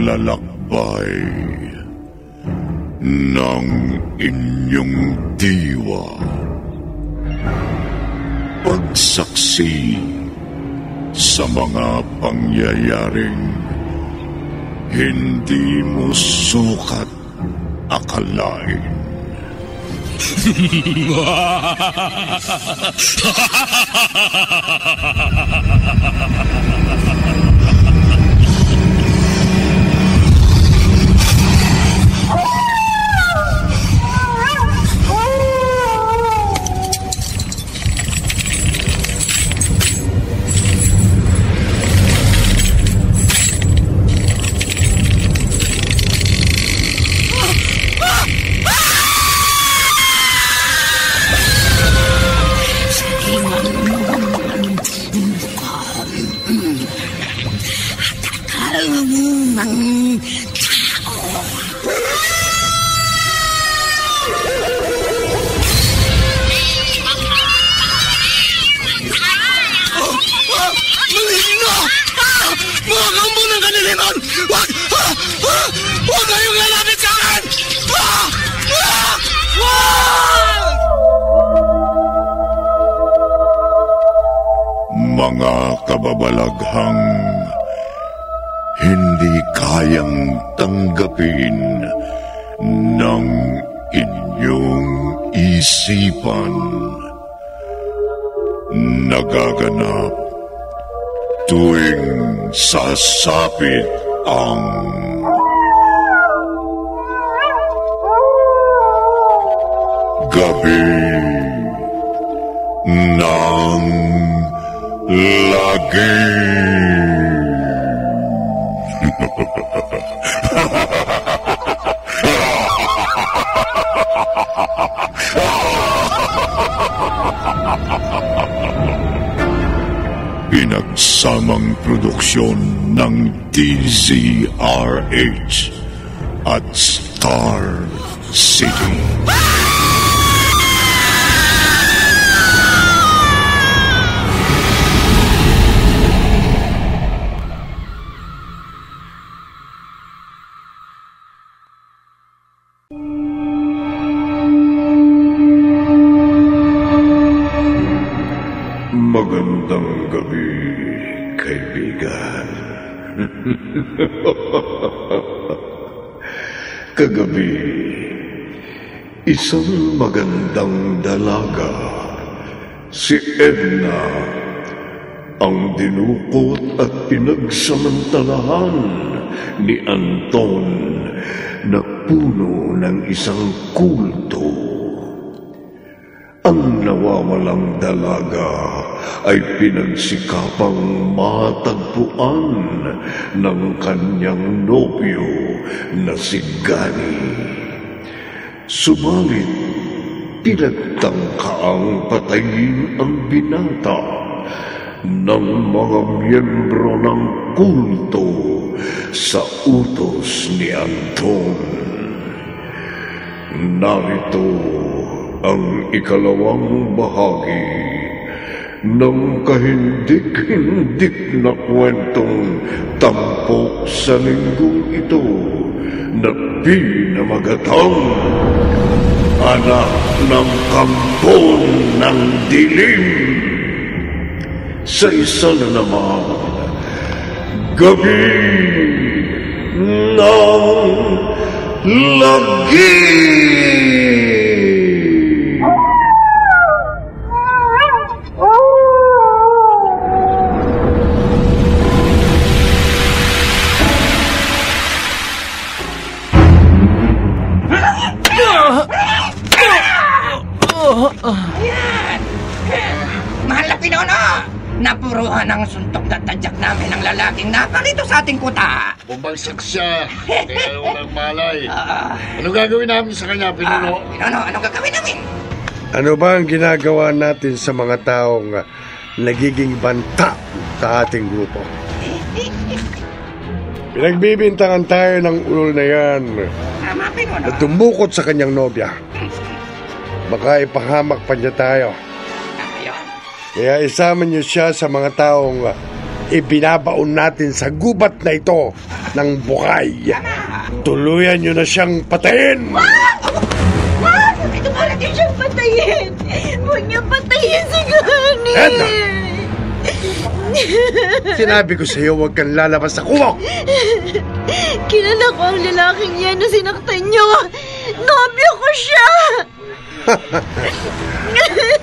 paglalakbay ng inyong diwa. Pagsaksi sa mga pangyayaring hindi mo sukat akalain. Huwag kayong lalapit sa akin! Mga kababalaghang hindi kayang tanggapin ng inyong isipan, nagaganap tuwing sasapit ang gabi ng lagim. Pinagsamang produksyon ng DZRH at Star City. Magandang gabi, kaibigan. Kagabi, isang magandang dalaga, si Edna, ang dinukot at pinagsamantalahan ni Anton na puno ng isang kulto. Ang nawawalang dalaga ay pinagsikapang matagpuan ng kanyang nobyo na si Gani. Subalit, pinagtangkaang patayin ang binata ng mga miyembro ng kulto sa utos ni Anton. Narito ang ikalawang bahagi ng kahindik-hindik na kwentong tampok sa linggong ito na pinamagatang Anak ng Kampon ng Dilim. Sa isa na naman, Gabi ng Lagim. Ayan! Mahal na Pinono! Napuruhan ang suntok na tadyak namin ng lalaking naparito sa ating kuta. Bumagsak siya, kaya walang malay. Anong gagawin namin sa kanya, Pinono? Pinono, anong gagawin namin? Ano ba ang ginagawa natin sa mga taong nagiging banta sa ating grupo? Pinagbibintangan tayo ng ulol na yan Tama, Pinono. na tumukot sa kanyang nobya. Baka ipahamak pa niya tayo. Kaya isama niyo siya sa mga taong ibinabaon natin sa gubat na ito. ng bukay. Tuluyan nyo na siyang patayin! Wag! Ito para din siyang patayin! Huwag niya patayin si Gani! Edna! Sinabi ko sa iyo, huwag kang lalabas sa kumok! Kilala ko ang lalaking yan na sinaktan niyo! Nobyo ko siya!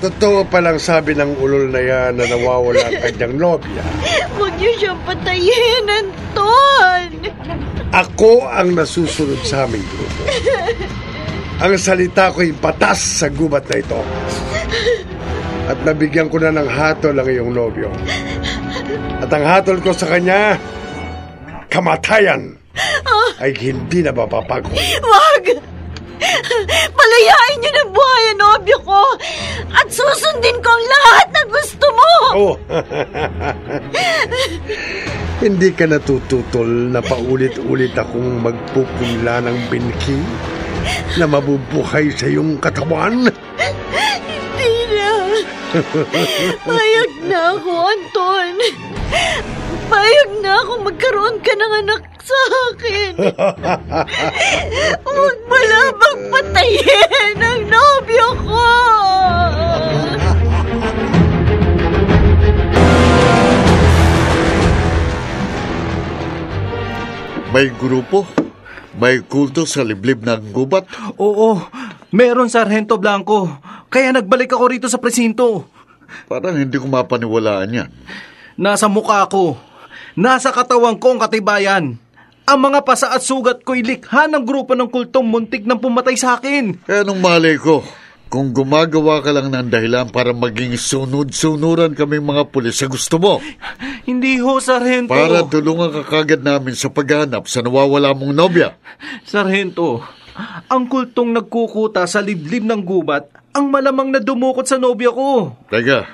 Totoo palang sabi ng ulol na yan na nawawala ang kanyang nobya. Huwag niyo siyang patayin, Anton! Ako ang nasusunod sa aming grupo. Ang salita ko'y batas sa gubat na ito. At nabigyan ko na ng hatol ang iyong nobyo. At ang hatol ko sa kanya, kamatayan, ay hindi na mapapago. Wag! Palayain niyo ng buhay ang nobyo ko at susundin ko ang lahat na gusto mo! Oh. Hindi ka natututol na paulit-ulit akong magpupunla ng binki na mabubuhay sa iyong katawan? Hindi na. Payag na ako, Anton. Payag na ako magkaroon ka ng anak sa akin. Huwag mo labang patayin ang nobyo ko. May grupo? May kulto sa liblib ng gubat? Oo, meron, Sargento Blanco. Kaya nagbalik ako rito sa presinto. Parang hindi ko mapaniwalaan yan. Nasa mukha ko, nasa katawan ko ang katibayan. Ang mga pasa at sugat ko'y likha ng grupo ng kultong muntik nang pumatay sa akin. Kaya nung malay ko, kung gumagawa ka lang ng dahilan para maging sunod-sunuran kaming mga pulis sa gusto mo. Hindi ho, Sargento. Para tulungan ka kagad namin sa paghanap sa nawawala mong nobya. Sargento, ang kultong nagkukuta sa liblib ng gubat ang malamang na dumukot sa nobya ko. Teka,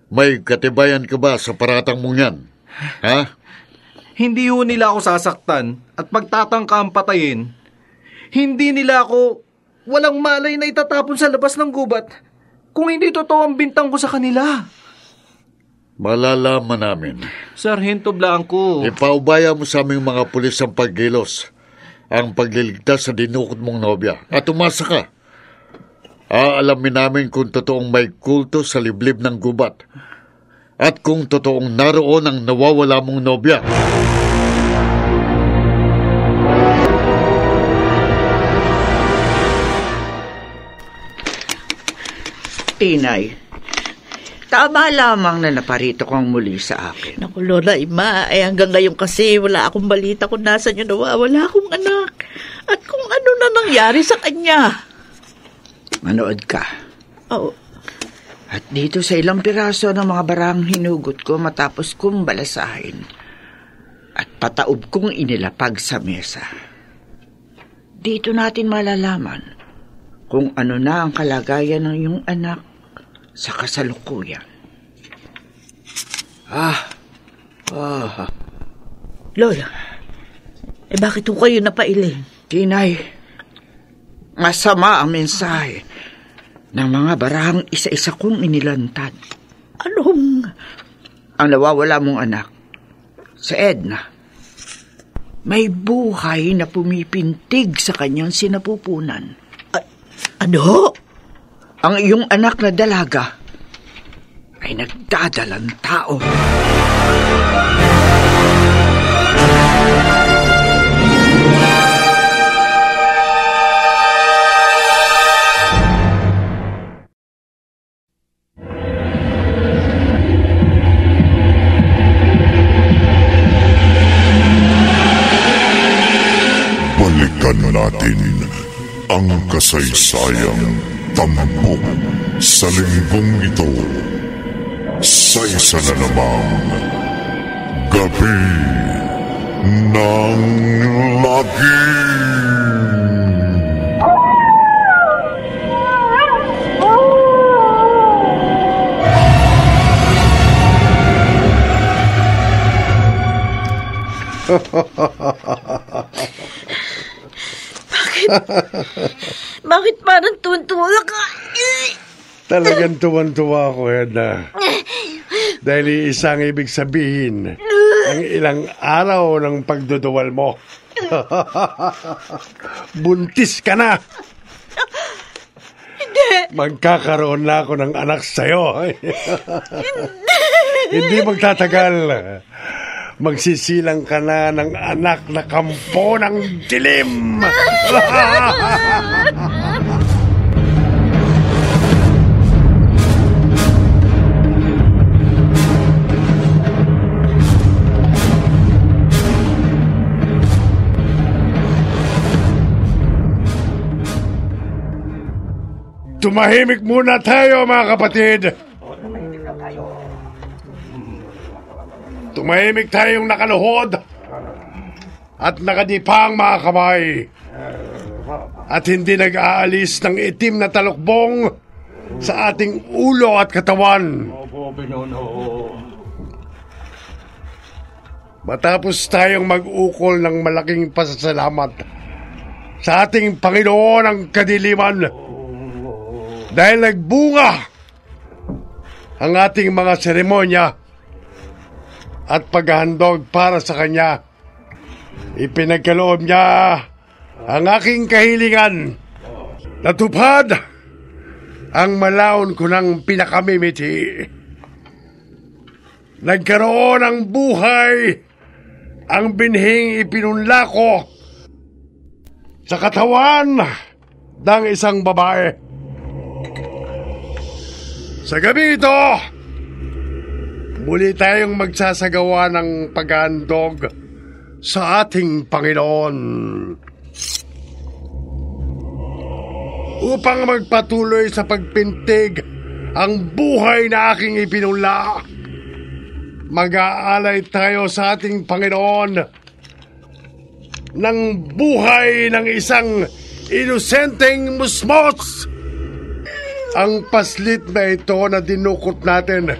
may katibayan ka ba sa paratang mong yan? Ha? Hindi ho nila ako sasaktan at pagtatangka ang patayin. Hindi nila ako walang malay na itatapon sa labas ng gubat kung hindi totoo ang bintang ko sa kanila. Malalaman namin. Sargento Blanco. Ipaubaya mo sa aming mga pulis ang paggilos, ang pagliligtas sa dinukot mong nobya. At umasa ka. Aalamin namin kung totoong may kulto sa liblib ng gubat at kung totoong naroon ang nawawala mong nobya. Tinay, tama lamang na naparito kang muli sa akin. Naku, Lola, Ima, hanggang ngayon kasi wala akong balita kung nasan yun nawawala akong anak. At kung ano na nangyari sa kanya. Manood ka. Oo. At dito sa ilang piraso ng mga barang hinugot ko matapos kong balasahin at pataob kong inilapag sa mesa. Dito natin malalaman kung ano na ang kalagayan ng iyong anak sa kasalukuyan. Lola, bakit ko kayo napailing? Tinay, masama ang mensahe ng mga barang isa-isa kong inilantad. Anong? Ang nawawala mong anak, si Edna, may buhay na pumipintig sa kanyang sinapupunan. Ano? Ang iyong anak na dalaga ay nagdadalang tao. Balikan natin ang kasaysayang tampok sa linggong ito sa isa na namang Gabi ng Lagim. Bakit parang tuwan-tuwa ka? Talagang tuwan-tuwa ako, Edna. Dahil isang ibig sabihin, ang ilang araw ng pagduduwal mo. Buntis ka na. Hindi. Magkakaroon na ako ng anak sa'yo. Hindi magtatagal. Magsisilang ka na ng anak na kampo ng dilim. Tumahimik muna tayo, mga kapatid. Tumahimik tayong nakaluhod at nakadipang mga kamay at hindi nag-aalis ng itim na talukbong sa ating ulo at katawan. Matapos tayong mag-ukol ng malaking pasasalamat sa ating Panginoon ang kadiliman dahil nagbunga ang ating mga seremonya at paghahandog para sa Kanya. Ipinagkaloob niya ang aking kahilingan. Natupad ang malaon ko ng pinakamimiti. Nagkaroon ng buhay ang binhing ipinunla ko sa katawan ng isang babae. Sa gabi ito, muli tayong magsasagawa ng paghahandog sa ating Panginoon upang magpatuloy sa pagpintig ang buhay na aking ipinunla. Mag-aalay tayo sa ating Panginoon ng buhay ng isang inosenteng musmos. Ang paslit na ito na dinukot natin,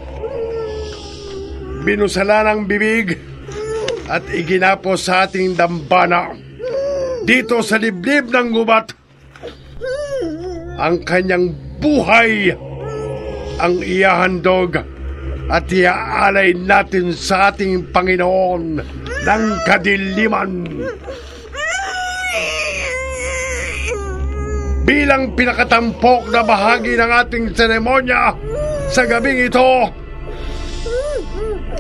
binusala ng bibig at iginapos sa ating dambana dito sa liblib ng gubat. Ang kanyang buhay ang ihahandog at iaalay natin sa ating Panginoon ng kadiliman. Bilang pinakatampok na bahagi ng ating seremonya sa gabing ito,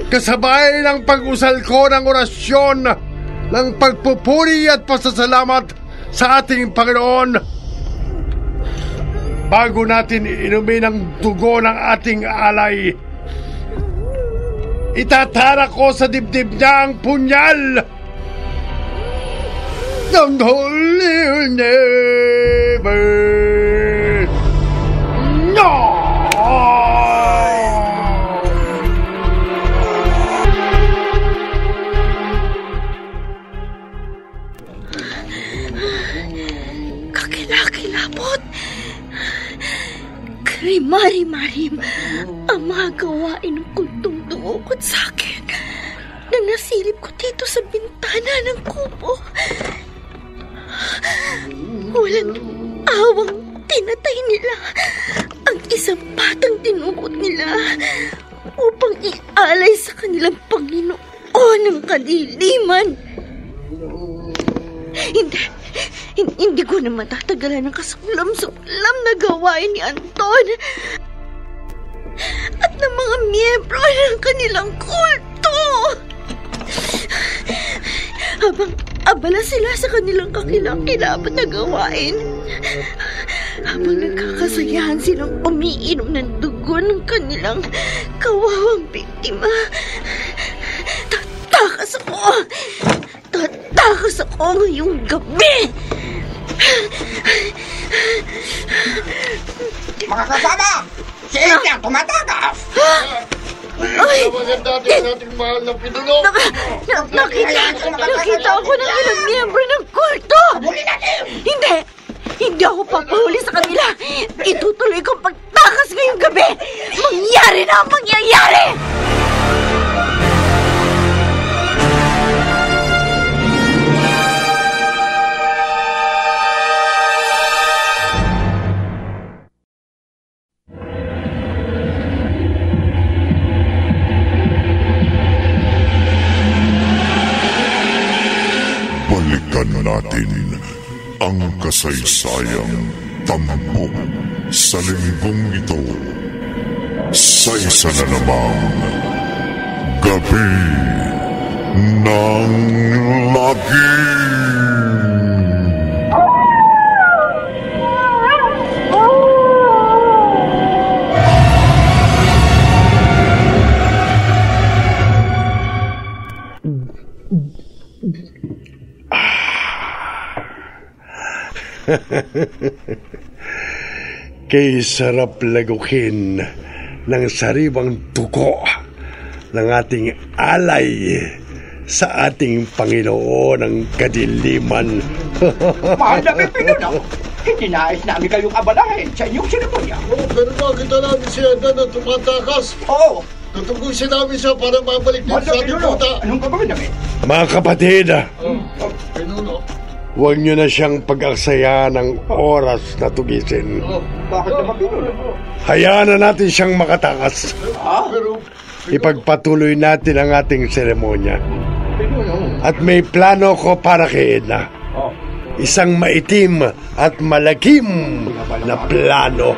kasabay ng pag-usal ko ng orasyon ng pagpupuri at pasasalamat sa ating Panginoon, bago natin inumin ang dugo ng ating alay, itatarak ko sa dibdib niya ang punyal ng Holy Neighbor. No! Kakilakilabot. Krimari-marim ang mga gawain ng kultong duukot sa akin nang nasilip ko dito sa bintana ng kubo. Walang awang tinatay nila ang isang batang tinukot nila upang ialay sa kanilang Panginoon ng kadiliman. Hindi ko na matatagalan ang kasuklam-suklam na gawain ni Anton at ng mga miyembro ng kanilang kulto. Habang abala sila sa kanilang kakilakilabot na gawain, habang nagkakasayahan silang umiinom ng dugo ng kanilang kawawang biktima, tatakas ako ngayong gabi. Mga kasama! Si Enya tumatakas! Ay! Maganda ating mahal na pinuno. Nakita ako ng ilang miyembro ng kulto! Habulin natin! Hindi ako papahuli sa kanila. Itutuloy kong pagtakas ngayong gabi. Mangyari na ang mangyayari! natin ang kasaysayang tampok sa linggong ito sa isa na namang Gabi ng Lagim. Kay sarap lagukin ng sariwang tuko ng ating alay sa ating Panginoon ng kadiliman. Mahal na Pinuno, hindi nais namin kayong abalahin sa inyong seremonya. Pero bakit namin si Edna na tumatakas? Oo. Natugusin namin siya para mabalik din sa ating puta. Anong gagawin namin? Mga kapatid, Pinuno. huwag nyo na siyang pag-aksaya ng oras na tugisin. Bakit naman Pinuno? Hayaan na natin siyang makatakas. Pero, Ipagpatuloy natin ang ating seremonya. At may plano ko para kay Edna. Isang maitim at malakim na plano.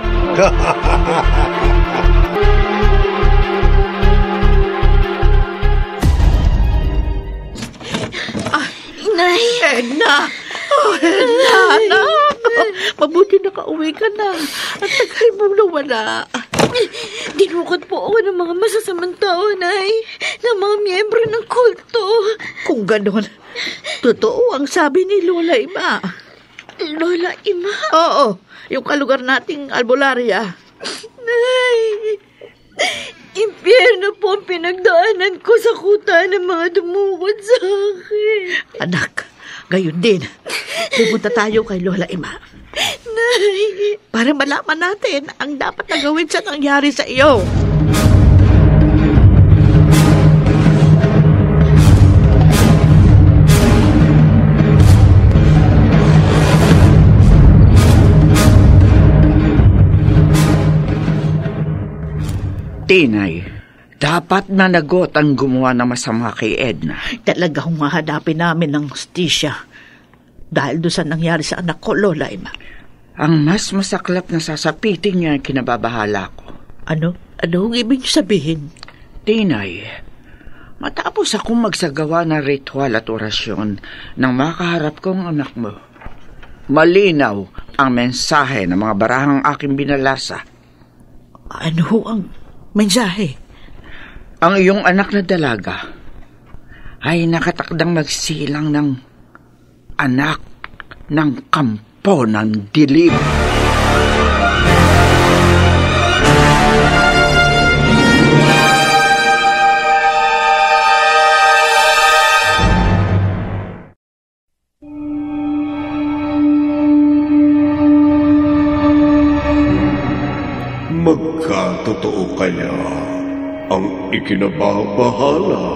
Inay! Edna! Oh, Edna, anak! Mabuti nakauwi ka na. At tagal mong nawala. Dinukot po ako ng mga masasamang tao, Nay. Ng mga miyembro ng kulto. Kung ganon, totoo ang sabi ni Lola Ima. Lola Ima? Oo, yung kalugar nating albularya. Nay! Impyerno po ang pinagdaanan ko sa kuta ng mga dumukot sa akin. Anak, gayon din. Pupunta tayo kay Lola Ima. Nay! Para malaman natin ang dapat na gawin sa nangyari sa iyo. Tinay, dapat managot ang gumawa ng masama kay Edna. Talagang mahanapin namin ng hustisya. Dahil doon sa nangyari sa anak ko, Lola Ima. Ang mas masaklap na sasapitin niya ang kinababahala ko. Ano? Ano ang ibig sabihin? Tinay, matapos akong magsagawa ng ritual at orasyon nang makaharap kong anak mo, malinaw ang mensahe ng mga barahang aking binalasa. Ano ang mensahe? Ang iyong anak na dalaga ay nakatakdang magsilang ng anak ng kampo ng dilim. Magkatotoo kaya ang ikinababahala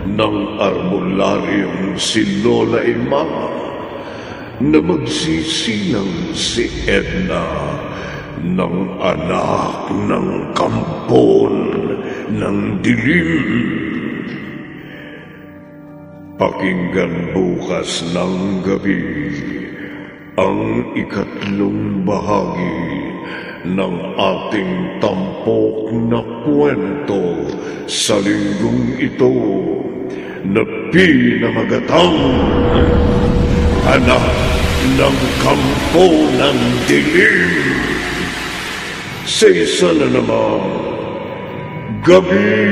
ng arbolaryong si Lola Ima na magsisilang si Edna ng anak ng kampon ng dilim? Pakinggan bukas ng gabi ang ikatlong bahagi ng ating tampok na kwento sa linggong ito na pinamagatang Anak ng Kampo ng Dilim. Sa isa na namang Gabi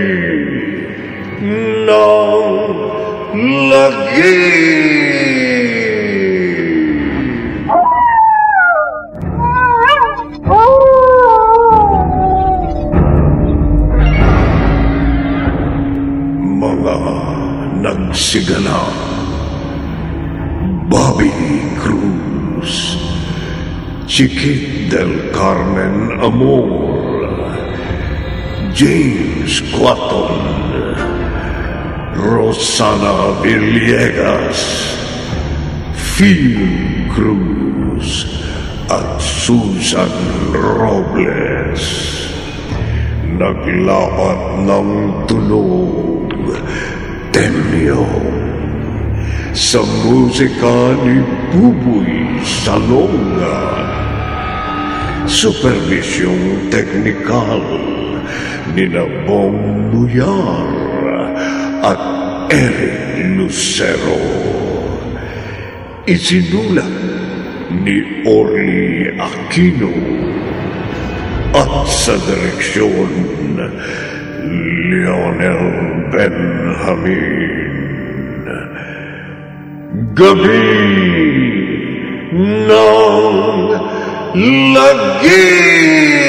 ng Lagim. Mga nagsigala: Bobby Cruz, Chiquit del Carmen Amor, James Quaton, Rosana Villegas, Phil Cruz, at Susan Robles. Naglapat ng tunog, Temyo, sa musika ni Buboy Salonga. Supervisyong teknikal ni Bong Buyar at Eric Lucero. Isinulat ni Orly Aquino at sa direksyon Lionel Benjamin. Gabi ng Lagi!